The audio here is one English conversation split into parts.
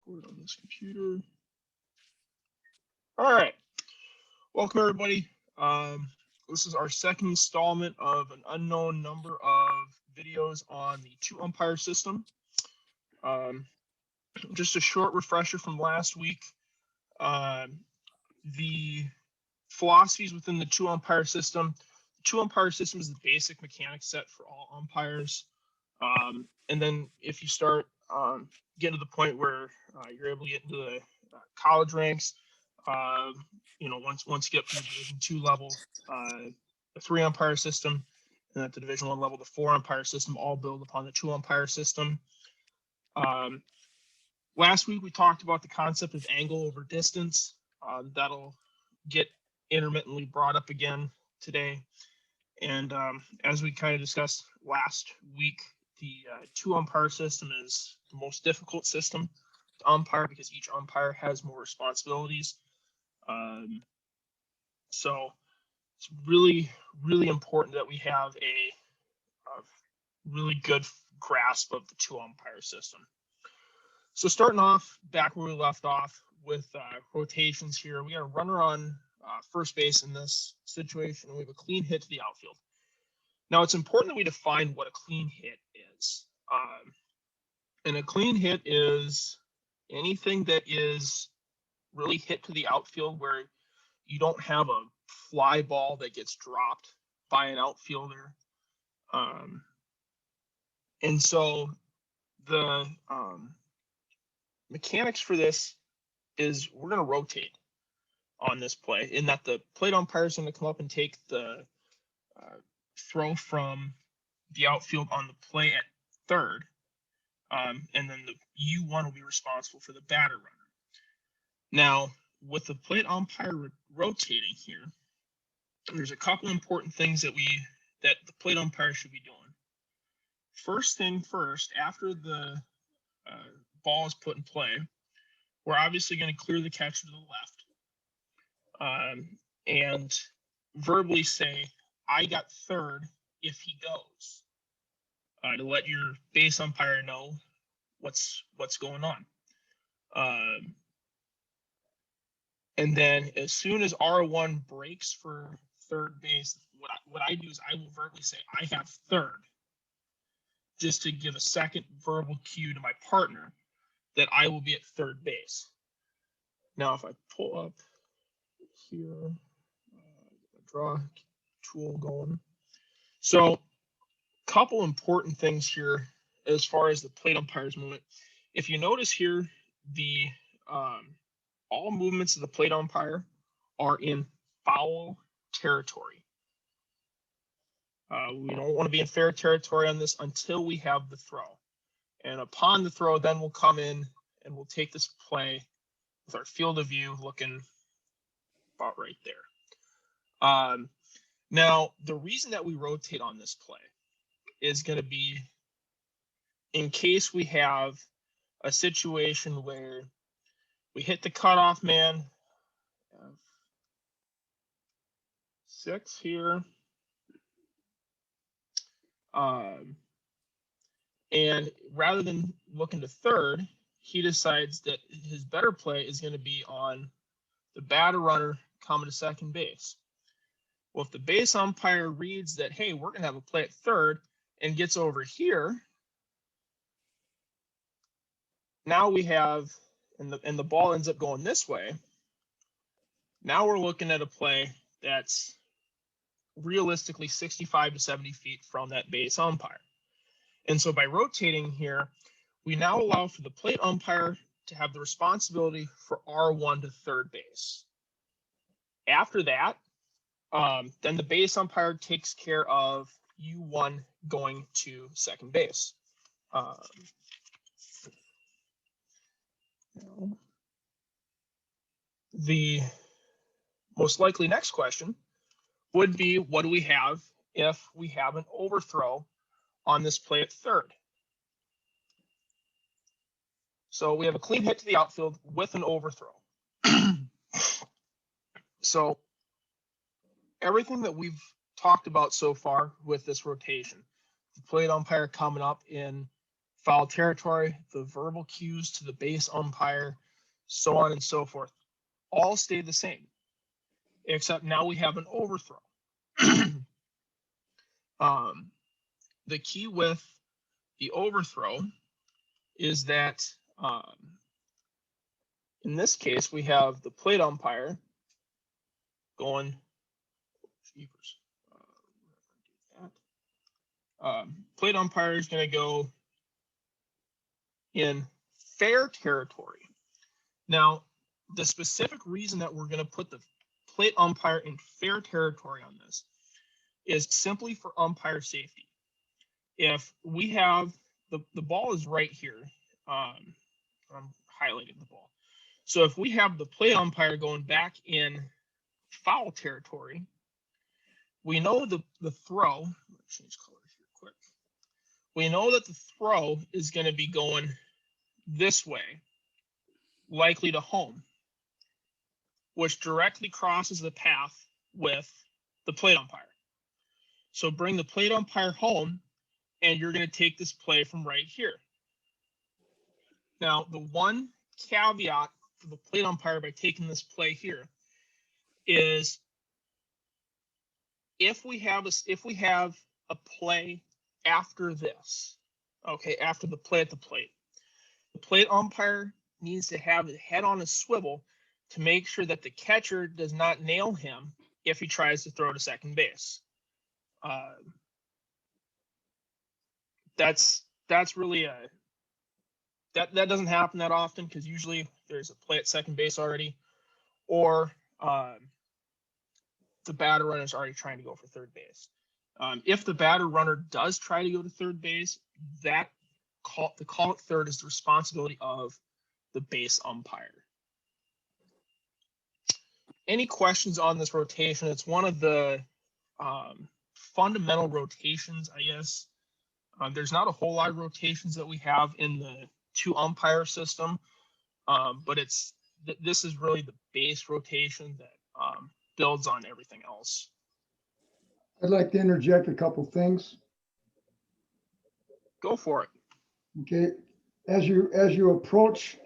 record on this computer. All right, welcome everybody. This is our second installment of an unknown number of videos on the two umpire system. Just a short refresher from last week. The philosophies within the two umpire system. The two umpire system is the basic mechanic set for all umpires. And then if you start getting to the point where you're able to get into the college ranks, once you get to the Division II level, the three umpire system, and at the Division I level, the four umpire system, all build upon the two umpire system. Last week we talked about the concept of angle over distance. That'll get intermittently brought up again today. And as we kind of discussed last week, the two umpire system is the most difficult system to umpire because each umpire has more responsibilities. So it's really, really important that we have a really good grasp of the two umpire system. So starting off back where we left off with rotations here, we got a runner on first base in this situation. We have a clean hit to the outfield. Now it's important that we define what a clean hit is. And a clean hit is anything that is really hit to the outfield where you don't have a fly ball that gets dropped by an outfielder. And so the mechanics for this is we're going to rotate on this play in that the plate umpire is going to come up and take the throw from the outfield on the play at third. And then the U1 will be responsible for the batter runner. Now, with the plate umpire rotating here, there's a couple important things that the plate umpire should be doing. First thing first, after the ball is put in play, we're obviously going to clear the catcher to the left and verbally say, I got third if he goes, to let your base umpire know what's going on. And then as soon as R1 breaks for third base, what I do is I will verbally say, I have third, just to give a second verbal cue to my partner that I will be at third base. Now, if I pull up here, draw tool going. So a couple important things here as far as the plate umpire's movement. If you notice here, the all movements of the plate umpire are in foul territory. We don't want to be in fair territory on this until we have the throw. And upon the throw, then we'll come in and we'll take this play with our field of view looking about right there. Now, the reason that we rotate on this play is going to be in case we have a situation where we hit the cutoff man, 6 here, and rather than looking to third, he decides that his better play is going to be on the batter runner coming to second base. Well, if the base umpire reads that, hey, we're going to have a play at third and gets over here, now we have, and the ball ends up going this way. Now we're looking at a play that's realistically 65 to 70 feet from that base umpire. And so by rotating here, we now allow for the plate umpire to have the responsibility for R1 to third base. After that, then the base umpire takes care of U1 going to second base. The most likely next question would be, what do we have if we have an overthrow on this play at third? So we have a clean hit to the outfield with an overthrow. So everything that we've talked about so far with this rotation, the plate umpire coming up in foul territory, the verbal cues to the base umpire, so on and so forth, all stay the same, except now we have an overthrow. The key with the overthrow is that in this case, we have the plate umpire going, plate umpire is going to go in fair territory. Now, the specific reason that we're going to put the plate umpire in fair territory on this is simply for umpire safety. If we have the ball is right here, I'm highlighting the ball. So if we have the plate umpire going back in foul territory, we know the throw, let's change colors here quick. We know that the throw is going to be going this way, likely to home, which directly crosses the path with the plate umpire. So bring the plate umpire home, and you're going to take this play from right here. Now, the one caveat for the plate umpire by taking this play here is if we have a play after this, okay, after the play at the plate umpire needs to have his head on a swivel to make sure that the catcher does not nail him if he tries to throw to second base. That's really that doesn't happen that often, because usually there's a play at second base already, or the batter runner is already trying to go for third base. If the batter runner does try to go to third base, the call at third is the responsibility of the base umpire. Any questions on this rotation? It's one of the fundamental rotations, I guess. There's not a whole lot of rotations that we have in the two umpire system, but this is really the base rotation that builds on everything else. I'd like to interject a couple things. Go for it. Okay, as you approach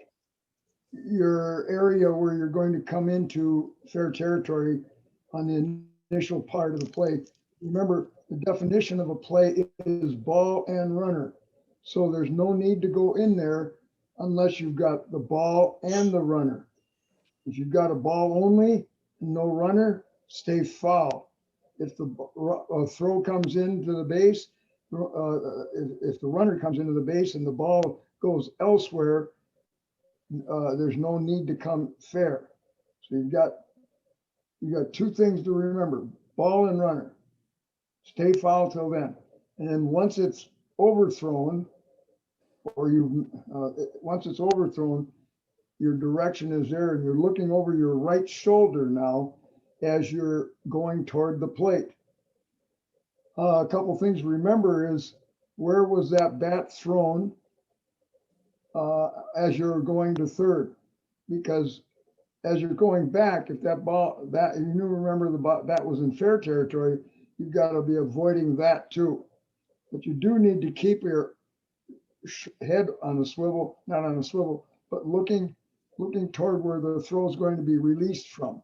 your area where you're going to come into fair territory on the initial part of the play, remember the definition of a play is ball and runner. So there's no need to go in there unless you've got the ball and the runner. If you've got a ball only, no runner, stay foul. If the throw comes into the base, if the runner comes into the base and the ball goes elsewhere, there's no need to come fair. So you've got two things to remember: ball and runner. Stay foul till then, and then once it's overthrown, or once it's overthrown, your direction is there, and you're looking over your right shoulder now as you're going toward the plate. A couple things to remember is, where was that bat thrown as you're going to third? Because as you're going back, if that you remember the bat was in fair territory, you've got to be avoiding that too. But you do need to keep your head on a swivel, not on a swivel, but looking toward where the throw is going to be released from.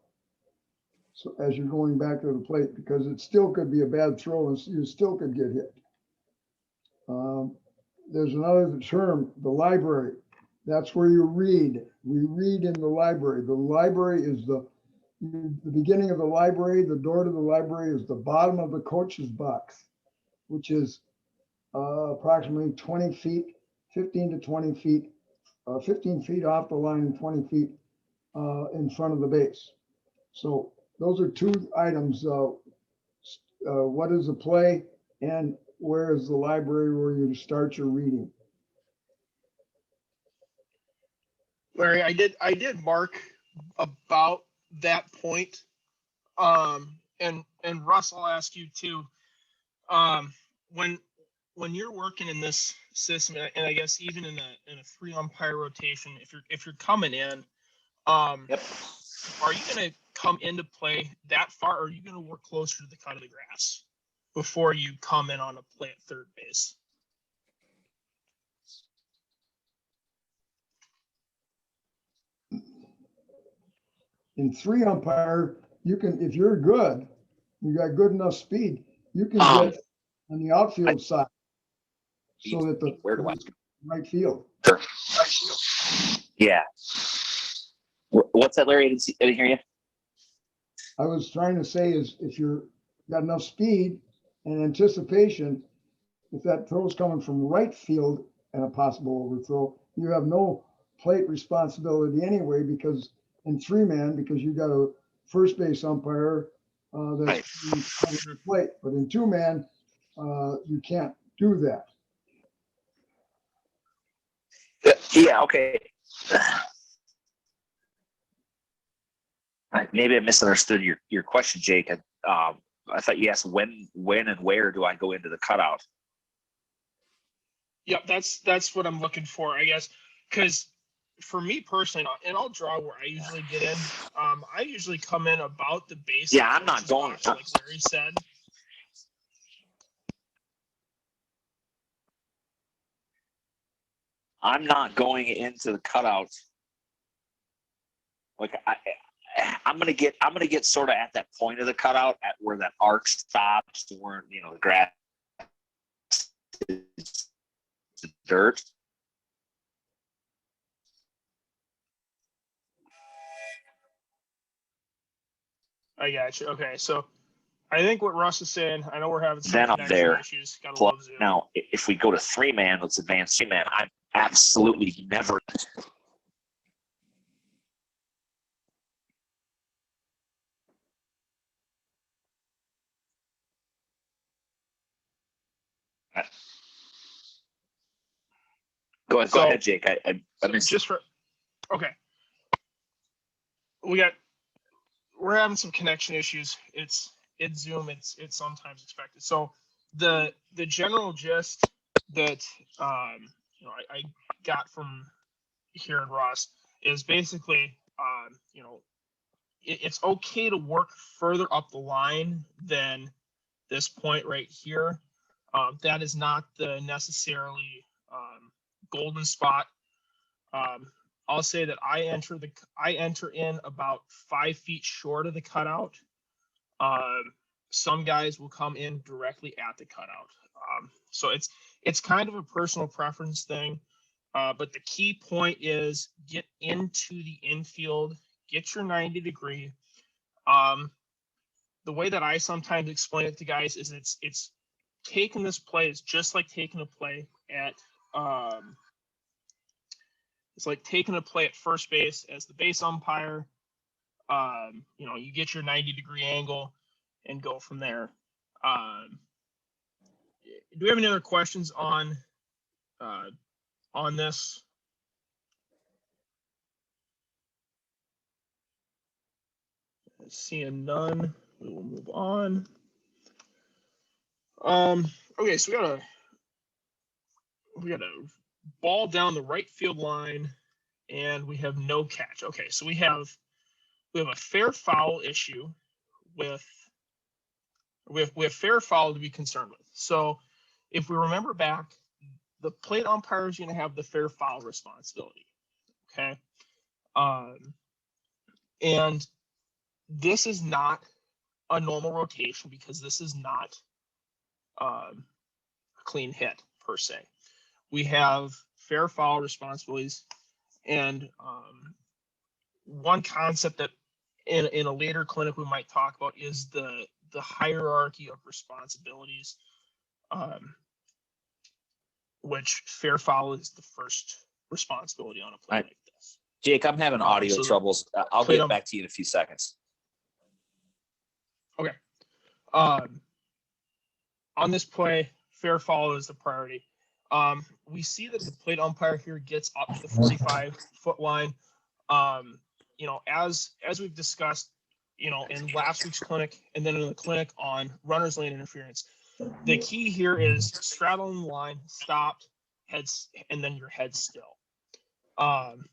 So as you're going back to the plate, because it still could be a bad throw and you still could get hit. There's another term, the library. That's where you read. We read in the library. The library is the beginning of the library. The door to the library is the bottom of the coach's box, which is approximately 20 feet, 15 to 20 feet, 15 feet off the line and 20 feet in front of the base. So those are two items. What is the play, and where is the library where you start your reading? Larry, I did mark about that point. And Russ, I'll ask you too. When you're working in this system, and I guess even in a free umpire rotation, if you're coming in, Yep. Are you going to come into play that far, or are you going to work closer to the cut of the grass before you come in on a play at third base? In 3 umpire, you can, if you're good, you got good enough speed, you can get on the outfield side so that the where do I? right field. Sure. Yeah. What's that, Larry? I didn't hear you. I was trying to say is if you're got enough speed and anticipation, if that throw's coming from right field and a possible overthrow, you have no plate responsibility anyway, because in 3-man, because you got a first base umpire that's covering the plate, but in 2-man, you can't do that. Yeah. Okay. Maybe I misunderstood your question, Jake. I thought you asked when and where do I go into the cutout? Yep, that's what I'm looking for, I guess, because for me personally, and I'll draw where I usually get in. I usually come in about the base. Yeah, I'm not going. Like Larry said. I'm not going into the cutout. Like I'm gonna get sort of at that point of the cutout at where that arc stops, where the grass is dirt. I got you. Okay, so I think what Russ is saying, I know we're having some Then I'm connection there. issues. Gotta love Zoom. Now, if we go to 3-man, let's advance 3-man. I'm absolutely never. Go ahead, Jake. I missed just for okay. We're having some connection issues. It's Zoom. It's sometimes expected. So the general gist that I got from hearing Ross is basically it's okay to work further up the line than this point right here. That is not the necessarily golden spot. I'll say that I enter in about 5 feet short of the cutout. Some guys will come in directly at the cutout. So it's kind of a personal preference thing. But the key point is get into the infield, get your 90 degree. The way that I sometimes explain it to guys is it's taking this play is just like taking a play at it's like taking a play at first base as the base umpire. You get your 90 degree angle and go from there. Do we have any other questions on this? Seeing none, we will move on. Okay, so we got a ball down the right field line, and we have no catch. Okay, so we have a fair foul issue with fair foul to be concerned with. So if we remember back, the plate umpire is going to have the fair foul responsibility. Okay, and this is not a normal rotation because this is not a clean hit per se. We have fair foul responsibilities, and one concept that in a later clinic we might talk about is the hierarchy of responsibilities, which fair foul is the first responsibility on a play like this. Jake, I'm having audio troubles. I'll get back to you in a few seconds. Okay. On this play, fair foul is the priority. We see that the plate umpire here gets up to the 45-foot line. As we've discussed, in last week's clinic and then in the clinic on runner's lane interference, the key here is straddling the line, stopped, heads, and then your head still. On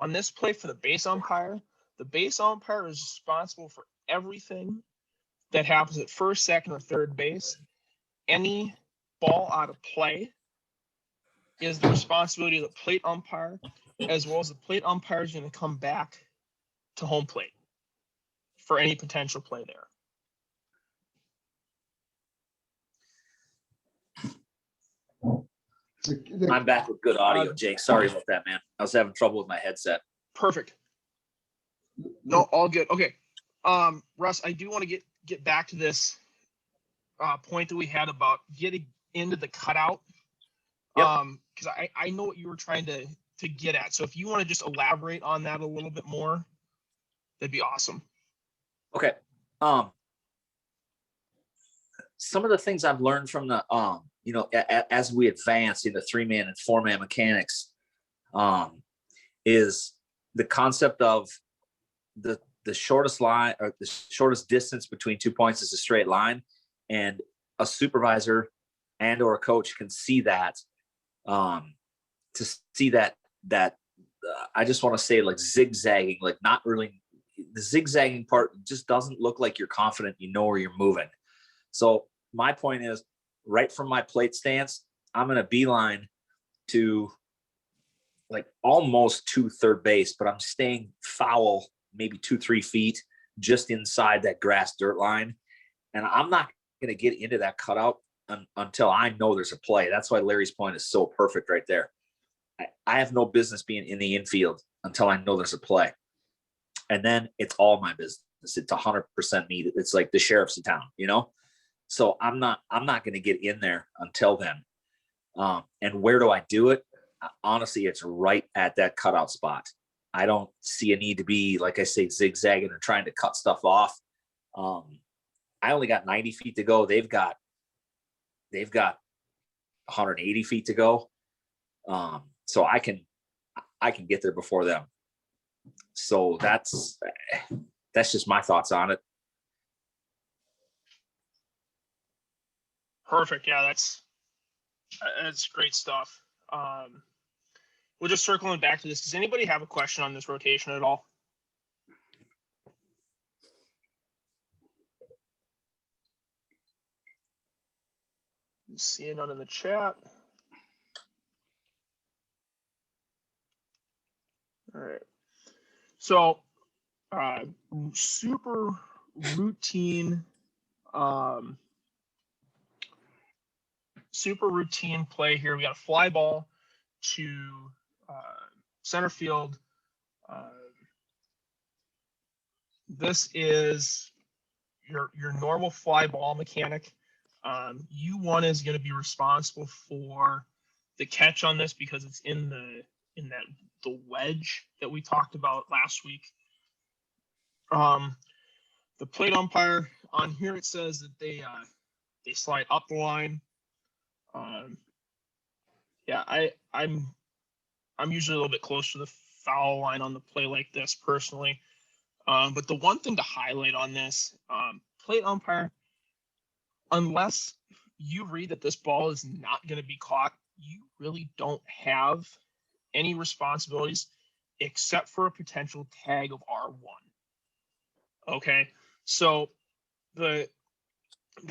this play for the base umpire is responsible for everything that happens at first, second, or third base. Any ball out of play is the responsibility of the plate umpire, as well as the plate umpire is going to come back to home plate for any potential play there. I'm back with good audio, Jake. Sorry about that, man. I was having trouble with my headset. Perfect. No, all good. Okay. Russ, I do want to get back to this point that we had about getting into the cutout. Yep. Because I know what you were trying to get at. So if you want to just elaborate on that a little bit more, that'd be awesome. Okay. Some of the things I've learned from the as we advance in the 3-man and 4-man mechanics, is the concept of the shortest line or the shortest distance between 2 points is a straight line, and a supervisor and or a coach can see that. To see that I just want to say like zigzagging, like not really the zigzagging part just doesn't look like you're confident, you know where you're moving. So my point is, right from my plate stance, I'm going to beeline to like almost to third base, but I'm staying foul, maybe 2-3 feet just inside that grass dirt line. And I'm not going to get into that cutout until I know there's a play. That's why Larry's point is so perfect right there. I have no business being in the infield until I know there's a play. And then it's all my business. It's 100% me. It's like the sheriff's in town, you know? So I'm not going to get in there until then. And where do I do it? Honestly, it's right at that cutout spot. I don't see a need to be, like I say, zigzagging or trying to cut stuff off. I only got 90 feet to go. They've got 180 feet to go. So I can get there before them. So that's just my thoughts on it. Perfect. Yeah, that's great stuff. We'll just circling back to this. Does anybody have a question on this rotation at all? See none in the chat. All right. So, super routine play here. We got a fly ball to center field. This is your normal fly ball mechanic. U1 is going to be responsible for the catch on this because it's in the wedge that we talked about last week. The plate umpire on here, it says that they slide up the line. Yeah, I'm usually a little bit closer to the foul line on the play like this personally. But the one thing to highlight on this, plate umpire, unless you read that this ball is not going to be caught, you really don't have any responsibilities except for a potential tag of R1. Okay, so the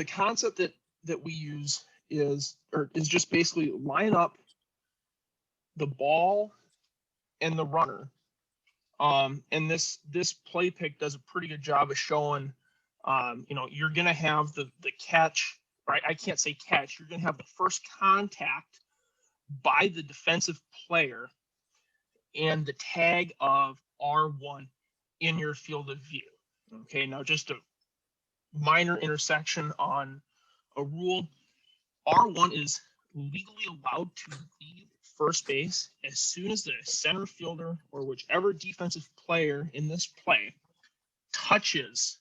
concept that we use is just basically line up the ball and the runner. And this play pick does a pretty good job of showing, you're going to have the catch, right? I can't say catch. You're going to have the first contact by the defensive player and the tag of R1 in your field of view. Okay, now just a minor intersection on a rule. R1 is legally allowed to leave first base as soon as the center fielder or whichever defensive player in this play touches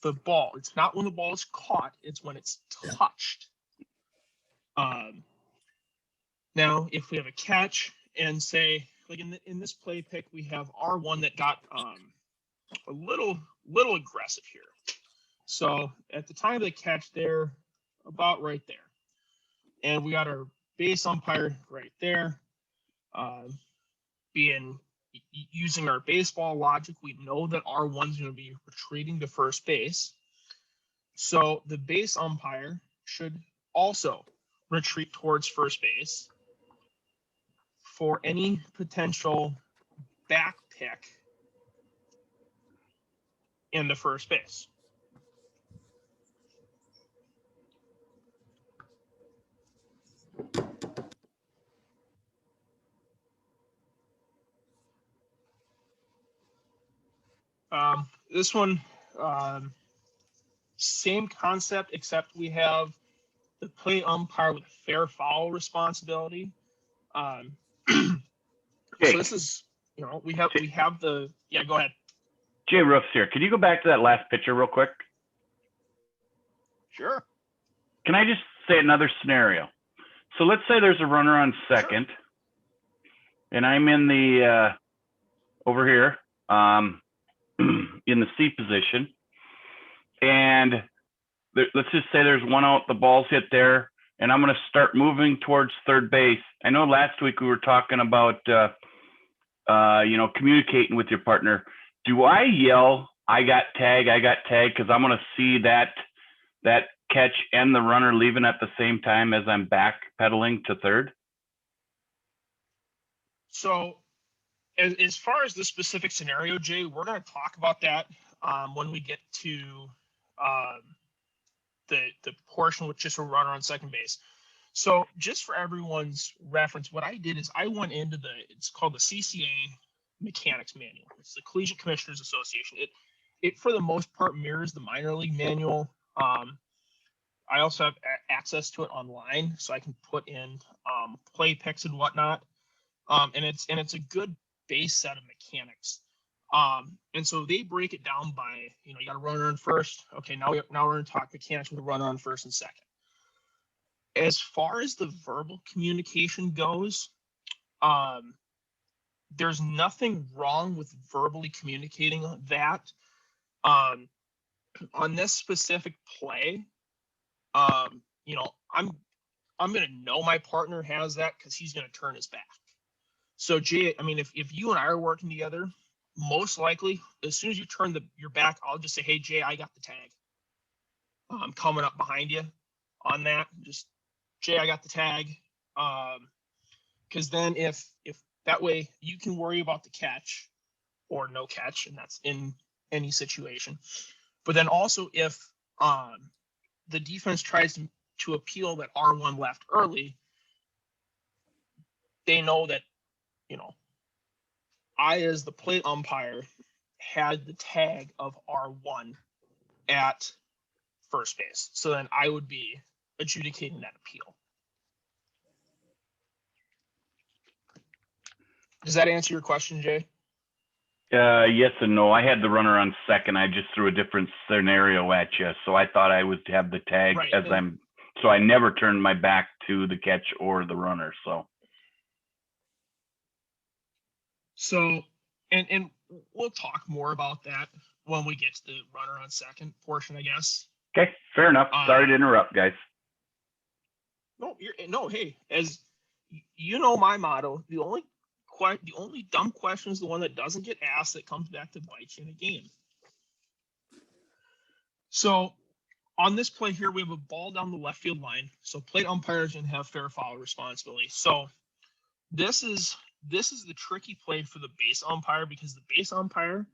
the ball. It's not when the ball is caught, it's when it's touched. Now, if we have a catch and say, like in this play pick, we have R1 that got a little aggressive here. So at the time of the catch, they're about right there. And we got our base umpire right there. Using our baseball logic, we know that R1 is going to be retreating to first base. So the base umpire should also retreat towards first base for any potential back pick into first base. This one, same concept, except we have the play umpire with fair foul responsibility. So this is, we have the, yeah, go ahead. Jay Roofs here. Can you go back to that last picture real quick? Sure. Can I just say another scenario? So let's say there's a runner on second, sure, and I'm in the over here in the C position, and let's just say there's one out, the ball's hit there, and I'm going to start moving towards third base. I know last week we were talking about communicating with your partner. Do I yell, I got tag, because I'm going to see that catch and the runner leaving at the same time as I'm backpedaling to third? So as far as the specific scenario, Jay, we're going to talk about that when we get to the portion with just a runner on second base. So just for everyone's reference, what I did is I went into it's called the CCA Mechanics Manual. It's the Collegiate Commissioners Association. It for the most part mirrors the minor league manual. I also have access to it online, so I can put in play picks and whatnot. And it's a good base set of mechanics. And so they break it down by, you got a runner on first. Okay, now we're going to talk mechanics with a runner on first and second. As far as the verbal communication goes, there's nothing wrong with verbally communicating that. On this specific play, I'm going to know my partner has that because he's going to turn his back. So Jay, I mean, if you and I are working together, most likely, as soon as you turn your back, I'll just say, hey, Jay, I got the tag. I'm coming up behind you on that. Just, Jay, I got the tag. Because then if that way you can worry about the catch or no catch, and that's in any situation. But then also if the defense tries to appeal that R1 left early, they know that, I, as the plate umpire, had the tag of R1 at first base. So then I would be adjudicating that appeal. Does that answer your question, Jay? Yes and no. I had the runner on second. I just threw a different scenario at you. So I thought I would have the tag right. So I never turned my back to the catch or the runner. So, and we'll talk more about that when we get to the runner on second portion, I guess. Okay, fair enough. Sorry to interrupt, guys. No, hey, as you know, my motto, the only dumb question is the one that doesn't get asked that comes back to bite you in a game. So on this play here, we have a ball down the left field line. So plate umpires can have fair foul responsibility. So this is the tricky play for the base umpire, because the base umpire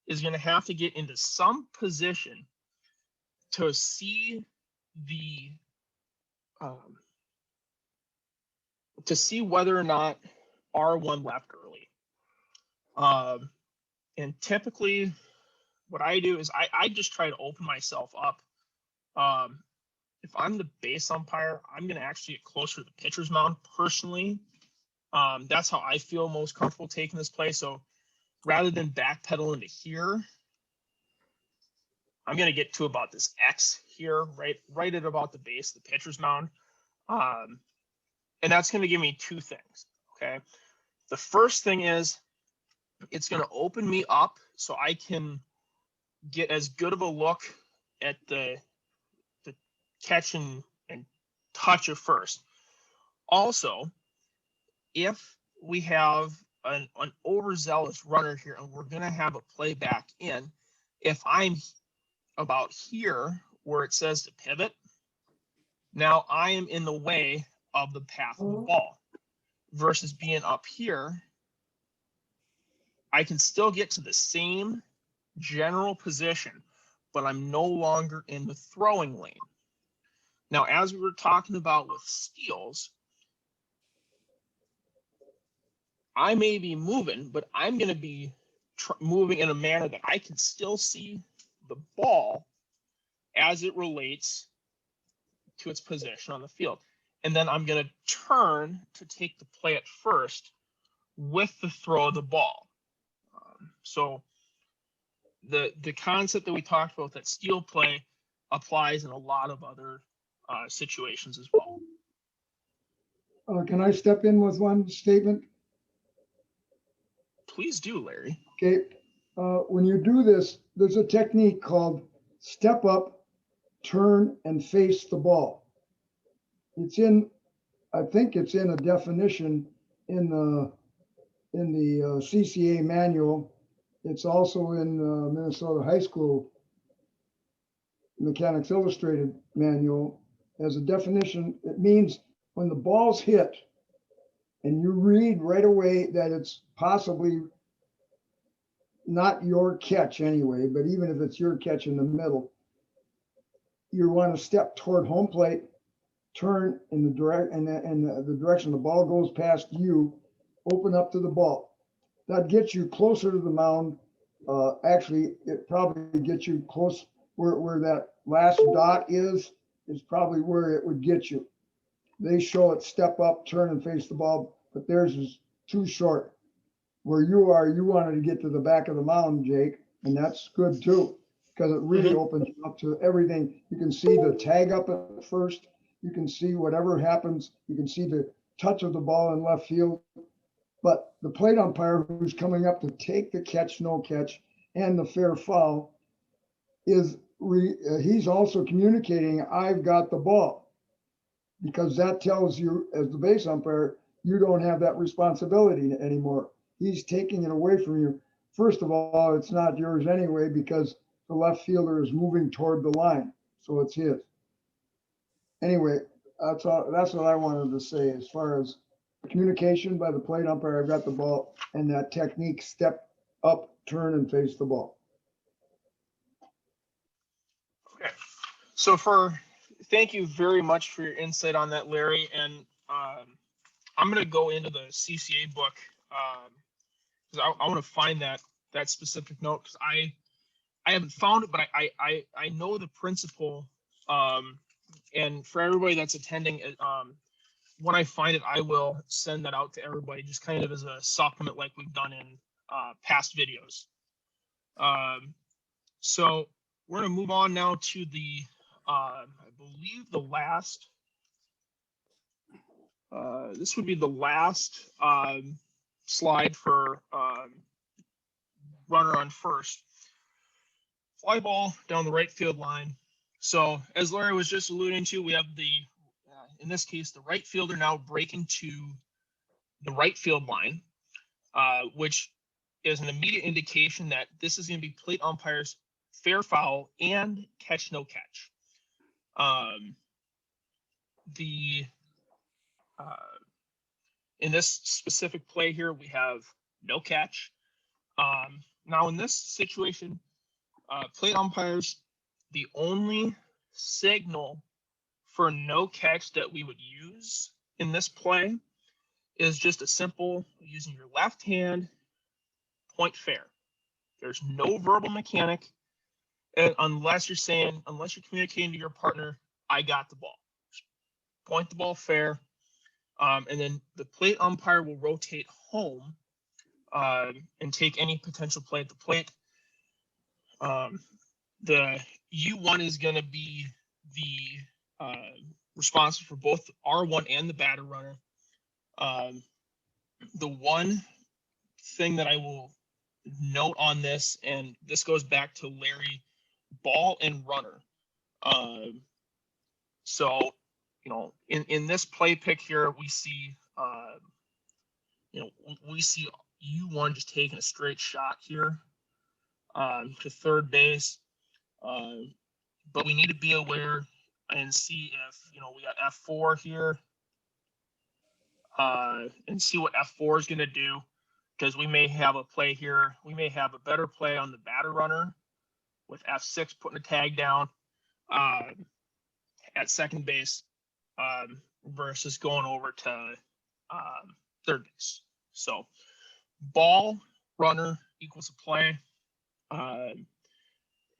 is going to have to get into some position to see whether or not R1 left early. And typically what I do is I just try to open myself up. If I'm the base umpire, I'm going to actually get closer to the pitcher's mound personally. That's how I feel most comfortable taking this play. So rather than backpedaling to here, I'm going to get to about this X here, right at about the base of the pitcher's mound. And that's going to give me two things. Okay. The first thing is it's going to open me up so I can get as good of a look at the catch and touch of first. Also, if we have an overzealous runner here and we're going to have a play back in, if I'm about here where it says to pivot, now I am in the way of the path of the ball, versus being up here, I can still get to the same general position, but I'm no longer in the throwing lane. Now, as we were talking about with steals, I may be moving, but I'm going to be moving in a manner that I can still see the ball as it relates to its position on the field. And then I'm going to turn to take the play at first with the throw of the ball. So the concept that we talked about, that steal play, applies in a lot of other situations as well. Can I step in with one statement? Please do, Larry. Okay, when you do this, there's a technique called step up, turn, and face the ball. It's in, I think it's in a definition in the CCA manual. It's also in Minnesota High School Mechanics Illustrated manual. As a definition, it means when the ball's hit and you read right away that it's possibly not your catch anyway, but even if it's your catch in the middle, you want to step toward home plate, turn in the the direction the ball goes past you, open up to the ball. That gets you closer to the mound. Actually, it probably gets you close where that last dot is probably where it would get you. They show it step up, turn, and face the ball, but theirs is too short. Where you are, you wanted to get to the back of the mound, Jake, and that's good too, because it really opens you up to everything. You can see the tag up at first. You can see whatever happens. You can see the touch of the ball in left field. But the plate umpire who's coming up to take the catch, no catch, and the fair foul he's also communicating, I've got the ball, because that tells you as the base umpire, you don't have that responsibility anymore. He's taking it away from you. First of all, it's not yours anyway, because the left fielder is moving toward the line, so it's his. Anyway, that's what I wanted to say as far as communication by the plate umpire, I've got the ball, and that technique, step up, turn, and face the ball. Okay. So thank you very much for your insight on that, Larry. And I'm going to go into the CCA book because I want to find that specific note, because I haven't found it, but I know the principle. And for everybody that's attending, when I find it, I will send that out to everybody, just kind of as a supplement like we've done in past videos. So we're going to move on now to the, I believe the last, this would be the last slide for runner on first. Fly ball down the right field line. So as Larry was just alluding to, we have the, in this case, the right fielder now breaking to the right field line, which is an immediate indication that this is going to be plate umpires fair foul and catch no catch. In this specific play here, we have no catch. Now in this situation, plate umpires, the only signal for no catch that we would use in this play is just a simple, using your left hand, point fair. There's no verbal mechanic, unless you're communicating to your partner, I got the ball. Just point the ball fair, and then the plate umpire will rotate home and take any potential play at the plate. The U1 is going to be the responsible for both the R1 and the batter runner. The one thing that I will note on this, and this goes back to Larry, ball and runner. So, you know, in this play pick here, we see, we see U1 just taking a straight shot here to third base. But we need to be aware and see if, we got F4 here, and see what F4 is going to do. because we may have a play here. We may have a better play on the batter runner with F6 putting a tag down at second base versus going over to third base. So ball runner equals a play.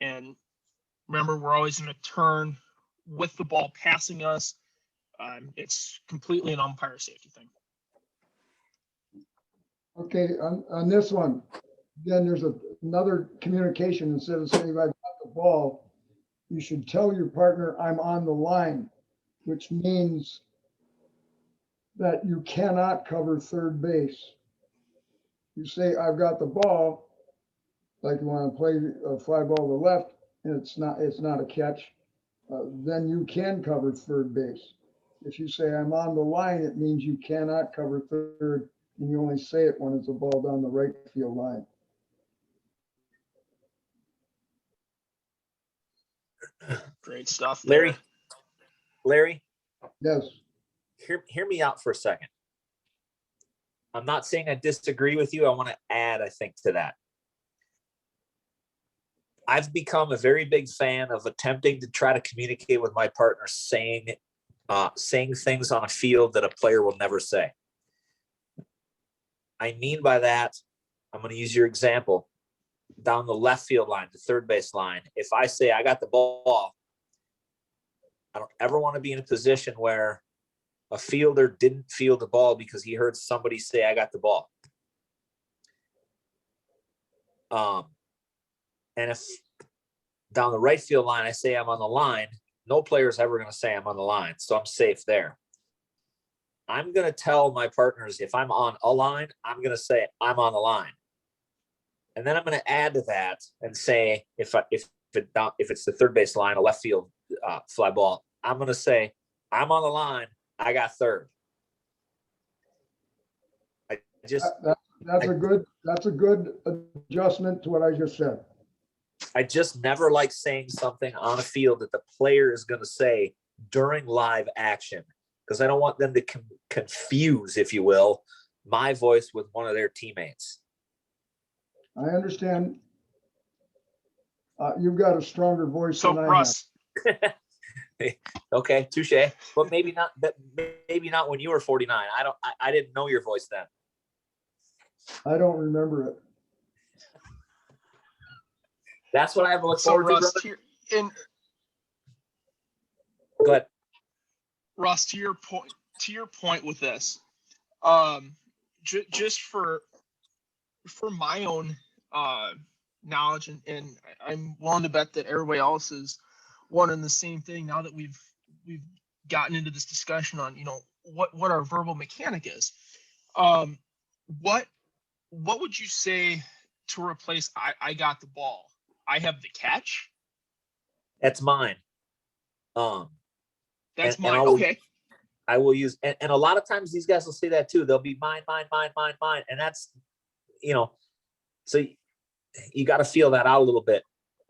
And remember, we're always going to turn with the ball passing us. It's completely an umpire safety thing. Okay, on this one, then there's another communication. Instead of saying I've got the ball, you should tell your partner I'm on the line, which means that you cannot cover third base. You say I've got the ball, like you want to play a fly ball to left, and it's not a catch, then you can cover third base. If you say I'm on the line, it means you cannot cover third, and you only say it when it's a ball down the right field line. Great stuff, Larry. there. Larry, Yes. hear me out for a second. I'm not saying I disagree with you. I want to add, I think, to that. I've become a very big fan of attempting to try to communicate with my partner, saying things on a field that a player will never say. I mean by that, I'm going to use your example. Down the left field line, the third base line, if I say I got the ball, I don't ever want to be in a position where a fielder didn't field the ball because he heard somebody say I got the ball. And if down the right field line I say I'm on the line, no player is ever going to say I'm on the line, so I'm safe there. I'm going to tell my partners if I'm on a line, I'm going to say I'm on the line. And then I'm going to add to that and say, if it's the third base line, a left field fly ball, I'm going to say, I'm on the line. I got third. That's a good adjustment to what I just said. I just never like saying something on a field that the player is going to say during live action, because I don't want them to confuse, if you will, my voice with one of their teammates. I understand. You've got a stronger voice So than I Russ, Okay, touche. But maybe not. Maybe not when you were 49. I didn't know your voice then. have. I don't remember it. That's what I have to look so forward Russ, to. Go ahead. Russ, to your point with this, just for my own knowledge, and I'm willing to bet that everybody else is wondering the same thing now that we've gotten into this discussion on what our verbal mechanic is. What would you say to replace I got the ball? I have the catch. That's mine. That's mine. Okay. I will use, and a lot of times these guys will say that too. They'll be mine. And that's, so you got to feel that out a little bit.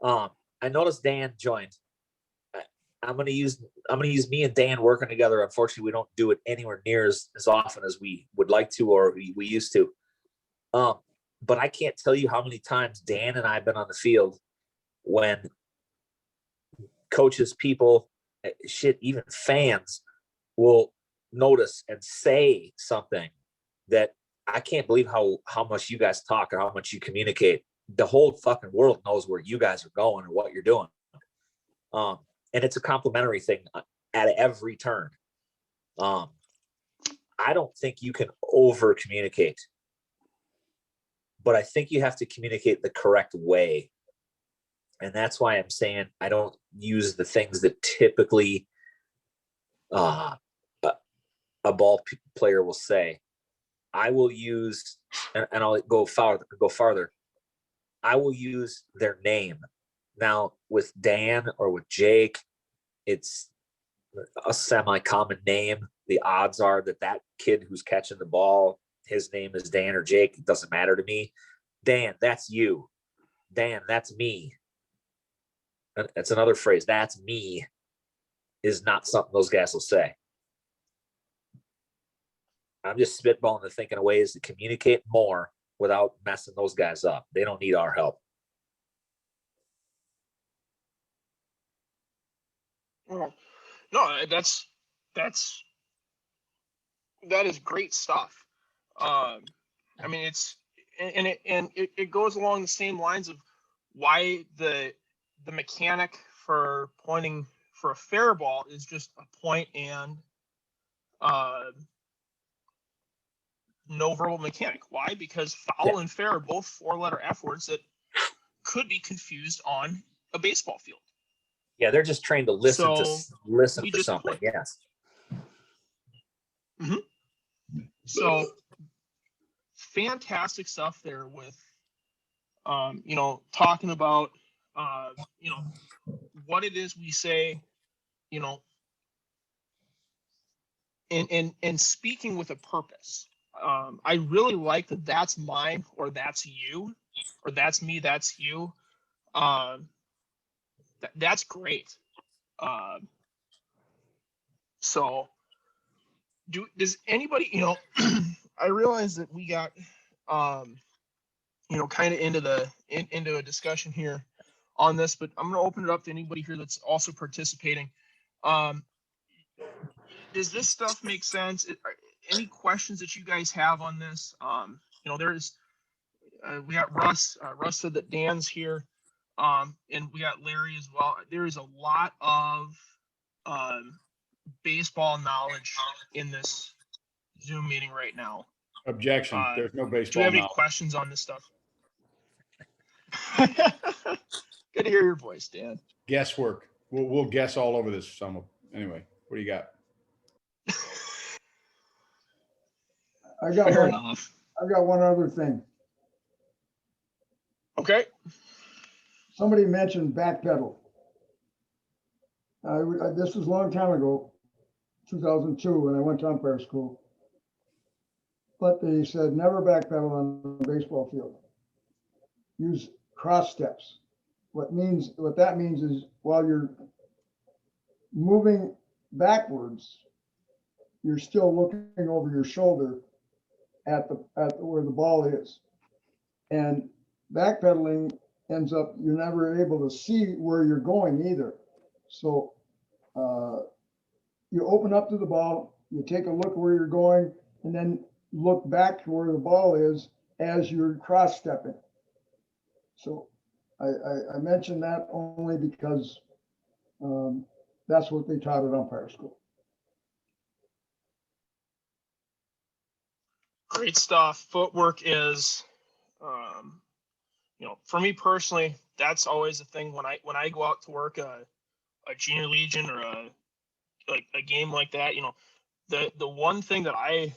I noticed Dan joined. I'm going to use me and Dan working together. Unfortunately, we don't do it anywhere near as often as we would like to, or we used to. But I can't tell you how many times Dan and I have been on the field when coaches, people, even fans will notice and say something that I can't believe how much you guys talk or how much you communicate. The whole fucking world knows where you guys are going and what you're doing. And it's a complimentary thing at every turn. I don't think you can over communicate, but I think you have to communicate the correct way. And that's why I'm saying I don't use the things that typically a ball player will say. I will use, and I'll go farther. I will use their name. Now with Dan or with Jake, it's a semi-common name. The odds are that kid who's catching the ball, his name is Dan or Jake. It doesn't matter to me. Dan, that's you. Dan, that's me. That's another phrase. That's me is not something those guys will say. I'm just spitballing to thinking of ways to communicate more without messing those guys up. They don't need our help. Well, no, that is great stuff. I mean, it goes along the same lines of why the mechanic for pointing for a fair ball is just a point and no verbal mechanic. Why? Because foul and fair are both 4-letter F words that could be confused on a baseball field. Yeah, they're just trained to listen for something. Point. Yes. Mm-hmm. So fantastic stuff there with, talking about, what it is we say, and speaking with a purpose. I really like that. That's mine, or that's you, or that's me, that's you. That's great. So does anybody, I realize that we got, kind of into a discussion here on this, but I'm going to open it up to anybody here that's also participating. Does this stuff make sense? Any questions that you guys have on this? There's, we got Russ. Russ said that Dan's here, and we got Larry as well. There is a lot of baseball knowledge in this Zoom meeting right now. Objection. There's no baseball. Do you have any knowledge. questions on this stuff? Good to hear your voice, Dan. Guesswork. We'll guess all over this. Anyway, what do you got? I got Fair one. enough. I got one other thing. Okay. Somebody mentioned backpedal. This was a long time ago, 2002, when I went to umpire school. But they said never backpedal on a baseball field. Use cross steps. What that means is while you're moving backwards, you're still looking over your shoulder at where the ball is. And backpedaling ends up, you're never able to see where you're going either. So you open up to the ball, you take a look where you're going, and then look back to where the ball is as you're cross stepping. So I mentioned that only because that's what they taught at umpire school. Great stuff. Footwork is, for me personally, that's always a thing when I go out to work a junior legion or a game like that. The one thing that I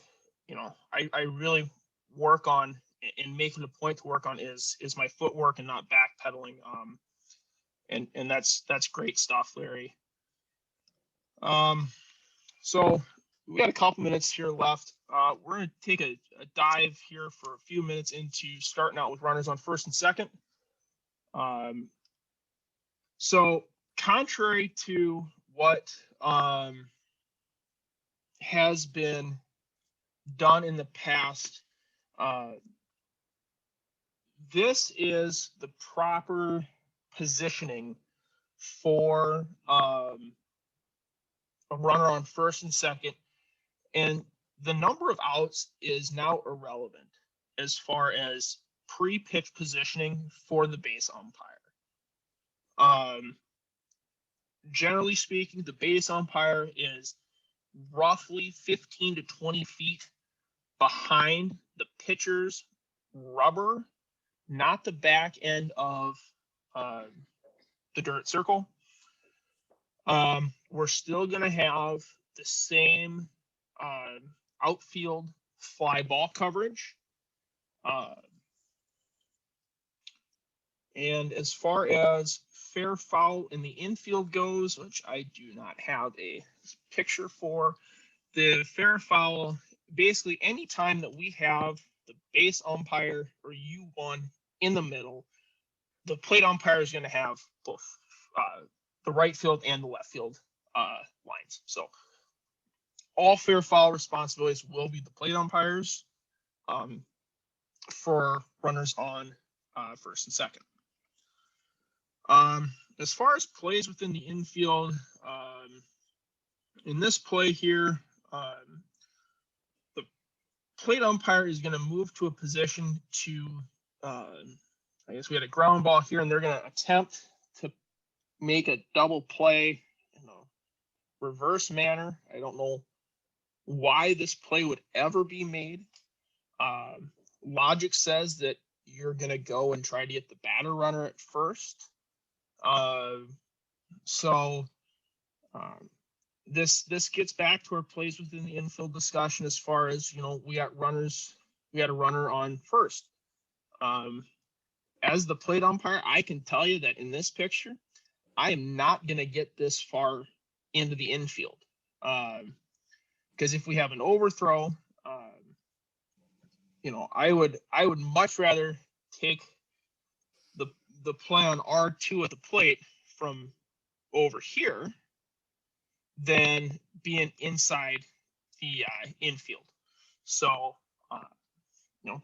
really work on and making a point to work on is my footwork and not backpedaling. And that's great stuff, Larry. So we got a couple minutes here left. We're going to take a dive here for a few minutes into starting out with runners on first and second. So contrary to what has been done in the past, this is the proper positioning for a runner on first and second, and the number of outs is now irrelevant as far as pre-pitch positioning for the base umpire. Generally speaking, the base umpire is roughly 15 to 20 feet behind the pitcher's rubber, not the back end of the dirt circle. We're still going to have the same outfield fly ball coverage. And as far as fair foul in the infield goes, which I do not have a picture for, the fair foul, basically any time that we have the base umpire or U1 in the middle, the plate umpire is going to have both the right field and the left field lines. So all fair foul responsibilities will be the plate umpires. for runners on first and second. As far as plays within the infield, in this play here, the plate umpire is going to move to a position to, I guess we had a ground ball here, and they're going to attempt to make a double play in a reverse manner. I don't know why this play would ever be made. Logic says that you're going to go and try to get the batter runner at first. This gets back to our plays within the infield discussion as far as, we got a runner on first. As the plate umpire, I can tell you that in this picture, I am not going to get this far into the infield. Because if we have an overthrow, I would much rather take the play on R2 at the plate from over here than being inside the infield. So,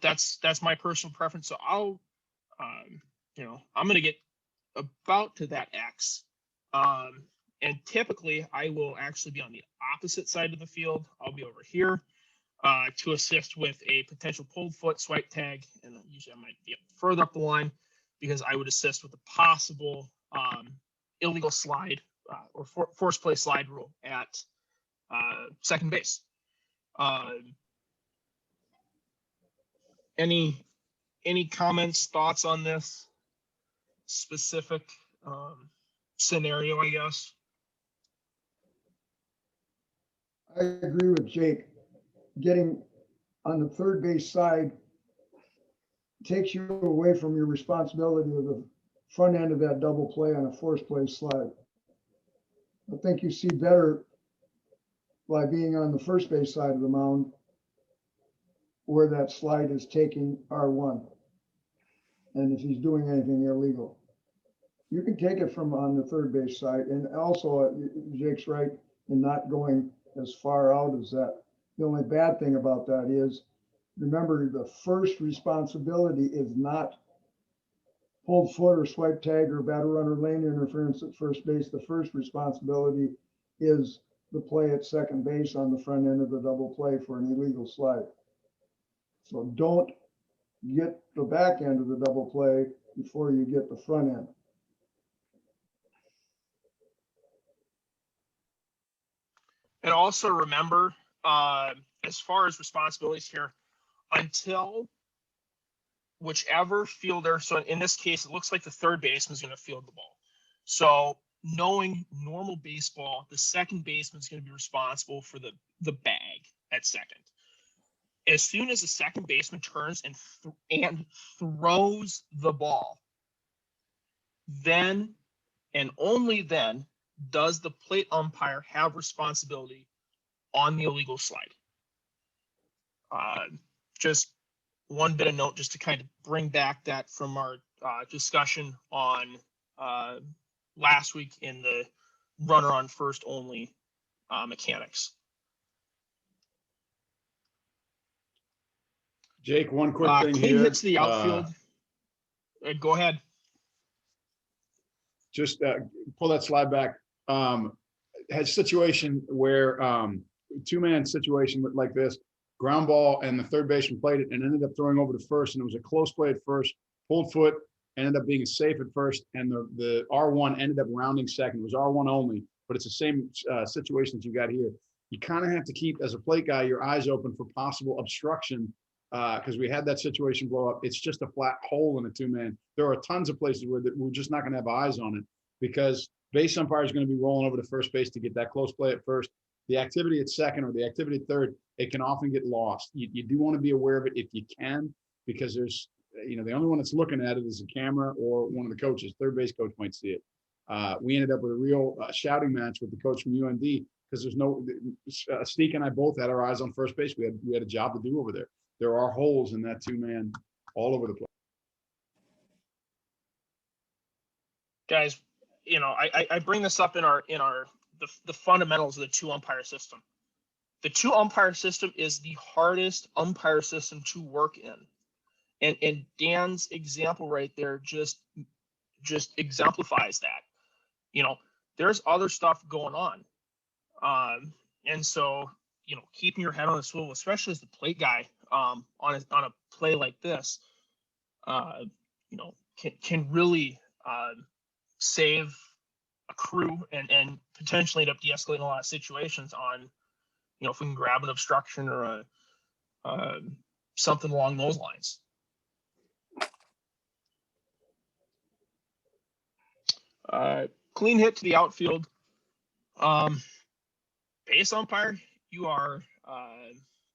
that's my personal preference. So I'll, I'm going to get about to that X. And typically I will actually be on the opposite side of the field. I'll be over here to assist with a potential pulled foot, swipe tag, and usually I might be further up the line because I would assist with a possible illegal slide or force play slide rule at second base. Any comments, thoughts on this specific scenario, I guess? I agree with Jake. Getting on the third base side takes you away from your responsibility of the front end of that double play on a force play slide. I think you see better by being on the first base side of the mound where that slide is taking R1. And if he's doing anything illegal, you can take it from on the third base side. And also Jake's right in not going as far out as that. The only bad thing about that is, remember, the first responsibility is not pulled foot or swipe tag or batter runner lane interference at first base. The first responsibility is the play at second base on the front end of the double play for an illegal slide. So don't get the back end of the double play before you get the front end. And also remember, as far as responsibilities here, until whichever fielder, so in this case, it looks like the third baseman is going to field the ball. So knowing normal baseball, the second baseman is going to be responsible for the bag at second. As soon as the second baseman turns and throws the ball, then and only then does the plate umpire have responsibility on the illegal slide. Just one bit of note, just to kind of bring back that from our discussion on last week in the runner on first only mechanics. Jake, one quick thing King here. hits the outfield. Go ahead. Just pull that slide back. Had a situation where two-man situation like this, ground ball, and the third baseman played it and ended up throwing over to first, and it was a close play at first, pulled foot, ended up being safe at first, and the R1 ended up rounding second. It was R1 only, but it's the same situation that you got here. You kind of have to keep, as a plate guy, your eyes open for possible obstruction because we had that situation blow up. It's just a flat hole in a two-man. There are tons of places where we're just not going to have eyes on it because base umpire is going to be rolling over to first base to get that close play at first. The activity at second or the activity at third, it can often get lost. You do want to be aware of it if you can, because there's, the only one that's looking at it is a camera or one of the coaches. Third base coach might see it. We ended up with a real shouting match with the coach from UND because there's no, Steek and I both had our eyes on first base. We had a job to do over there. There are holes in that two-man all over the place. Guys, I bring this up in the fundamentals of the two umpire system. The two umpire system is the hardest umpire system to work in. And Dan's example right there just exemplifies that. You know, there's other stuff going on. And so, you know, keeping your head on a swivel, especially as the plate guy, on a play like this, you know, can really save a crew and potentially end up de-escalating a lot of situations on, you know, if we can grab an obstruction or something along those lines. Clean hit to the outfield. Base umpire, you are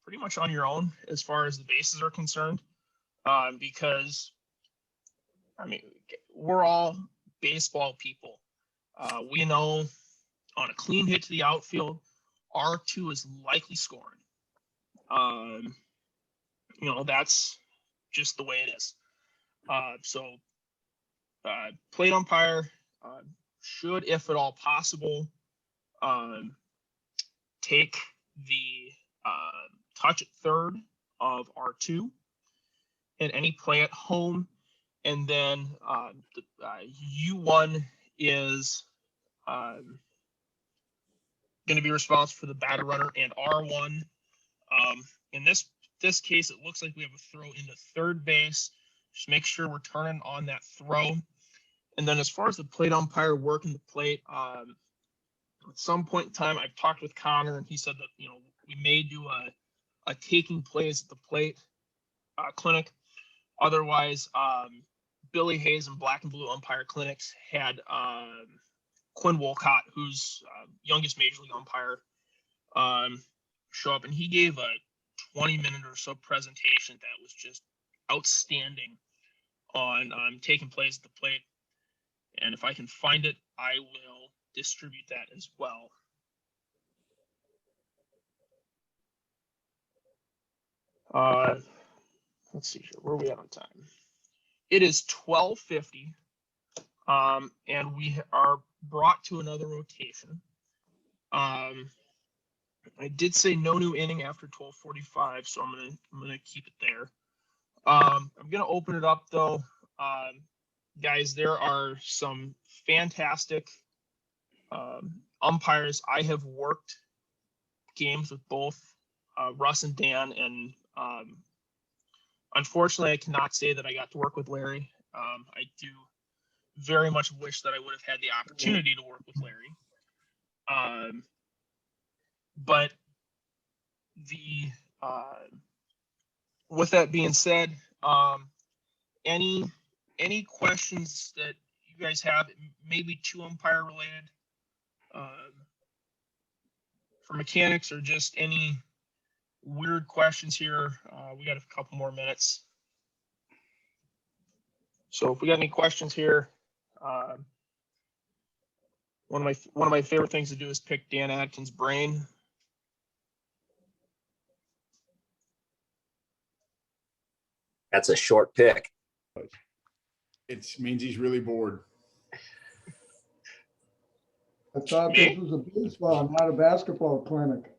pretty much on your own as far as the bases are concerned, because I mean, we're all baseball people. We know on a clean hit to the outfield, R2 is likely scoring. You know, that's just the way it is. So plate umpire should, if at all possible, take the touch at third of R2 in any play at home. And then U1 is going to be responsible for the batter runner and R1. In this case, it looks like we have a throw into third base. Just make sure we're turning on that throw. And then as far as the plate umpire working the plate, at some point in time, I've talked with Connor, and he said that, you know, we may do a taking plays at the plate clinic. Otherwise, Billy Hayes and Black and Blue Umpire Clinics had Quinn Wolcott, who's youngest major league umpire, show up, and he gave a 20-minute or so presentation that was just outstanding on taking plays at the plate. And if I can find it, I will distribute that as well. Let's see here. Where are we at on time? It is 12:50, and we are brought to another rotation. I did say no new inning after 12:45, so I'm gonna keep it there. I'm gonna open it up though. Guys, there are some fantastic umpires. I have worked games with both Russ and Dan, and unfortunately, I cannot say that I got to work with Larry. I do very much wish that I would have had the opportunity to work with Larry. But with that being said, any questions that you guys have, maybe two umpire related, for mechanics, or just any weird questions here? We got a couple more minutes. So if we got any questions here, one of my favorite things to do is pick Dan Adkins' brain. That's a short pick. It means he's really bored. I thought this was a baseball, not a basketball clinic.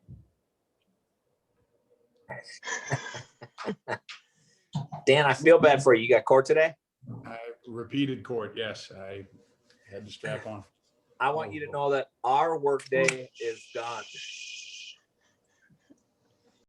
Dan, I feel bad for you. You got court today? I repeated court. Yes, I had to strap on. I want you to know that our work day is done.